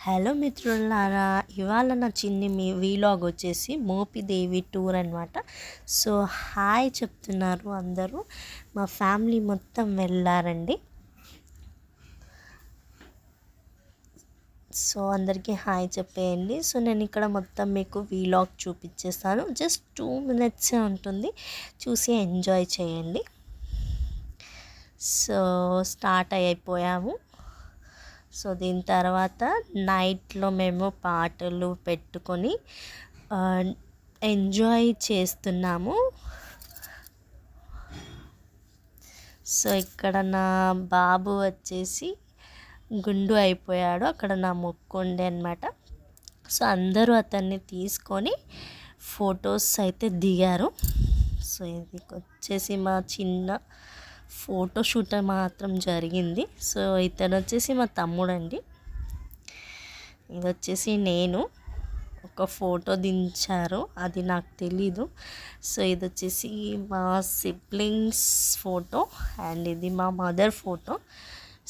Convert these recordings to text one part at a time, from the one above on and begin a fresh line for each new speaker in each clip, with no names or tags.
Hello మిత్రులారా, ఇవాళ నా చిన్ని మీ వీలాగ్ వచ్చేసి మోపిదేవి టూర్ అనమాట. సో హాయ్ చెప్తున్నారు అందరూ. మా ఫ్యామిలీ మొత్తం వెళ్ళారండి. సో అందరికీ హాయ్ చెప్పేయండి. సో నేను ఇక్కడ మొత్తం మీకు వీలాగ్ చూపించేస్తాను. జస్ట్ 2 minutes ఉంటుంది, చూసి ఎంజాయ్ చేయండి. సో స్టార్ట్ అయిపోయాము. సో దీని తర్వాత నైట్లో మేము పాటలు పెట్టుకొని ఎంజాయ్ చేస్తున్నాము. సో ఇక్కడ నా బాబు వచ్చేసి గుండు అయిపోయాడు, అక్కడ నా మొక్కు ఉండే అనమాట. సో అందరూ అతన్ని తీసుకొని ఫొటోస్ అయితే దిగారు. సో ఇది వచ్చేసి మా చిన్న ఫోటోషూట్ మాత్రం జరిగింది. సో ఇతను వచ్చేసి మా తమ్ముడండి, ఇది వచ్చేసి నేను. ఒక ఫోటో దించారు, అది నాకు తెలీదు. సో ఇది వచ్చేసి మా సిబ్లింగ్స్ ఫోటో అండ్ ఇది మా మదర్ ఫోటో.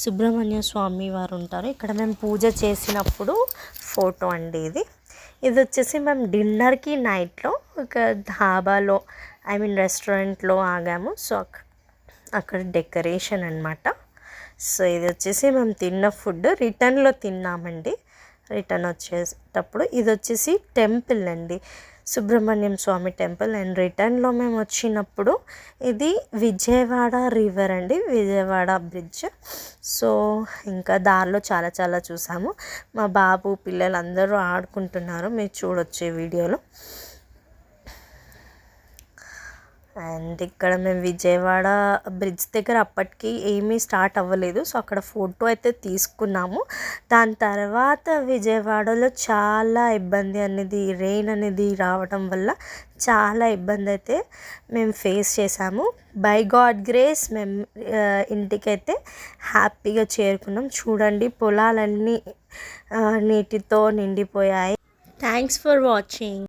సుబ్రహ్మణ్య స్వామి వారు ఉంటారు ఇక్కడ, మేము పూజ చేసినప్పుడు ఫోటో అండి ఇది. ఇది వచ్చేసి మేము డిన్నర్కి నైట్లో ఒక ధాబాలో రెస్టారెంట్లో ఆగాము. సో అక్కడ డెకరేషన్ అనమాట. సో ఇది వచ్చేసి మేము తిన్న ఫుడ్ రిటర్న్లో తిన్నామండి. రిటర్న్ వచ్చేటప్పుడు ఇది వచ్చేసి టెంపుల్ అండి, సుబ్రహ్మణ్యం స్వామి టెంపుల్. అండ్ రిటర్న్లో మేము వచ్చినప్పుడు ఇది విజయవాడ రివర్ అండి, విజయవాడ బ్రిడ్జ్. సో ఇంకా దారిలో చాలా చాలా చూసాము. మా బాబు పిల్లలు అందరూ ఆడుకుంటున్నారు, మీరు చూడొచ్చు ఈ వీడియోలో. అండ్ ఇక్కడ మేము విజయవాడ బ్రిడ్జ్ దగ్గర అప్పటికి ఏమీ స్టార్ట్ అవ్వలేదు. సో అక్కడ ఫోటో అయితే తీసుకున్నాము. దాని తర్వాత విజయవాడలో చాలా ఇబ్బంది అనేది, రెయిన్ అనేది రావడం వల్ల చాలా ఇబ్బంది అయితే మేము ఫేస్ చేసాము. బై గాడ్ గ్రేస్ మేము ఇంటికైతే హ్యాపీగా చేరుకున్నాం. చూడండి పొలాలన్నీ నీటితో నిండిపోయాయి. Thanks for watching.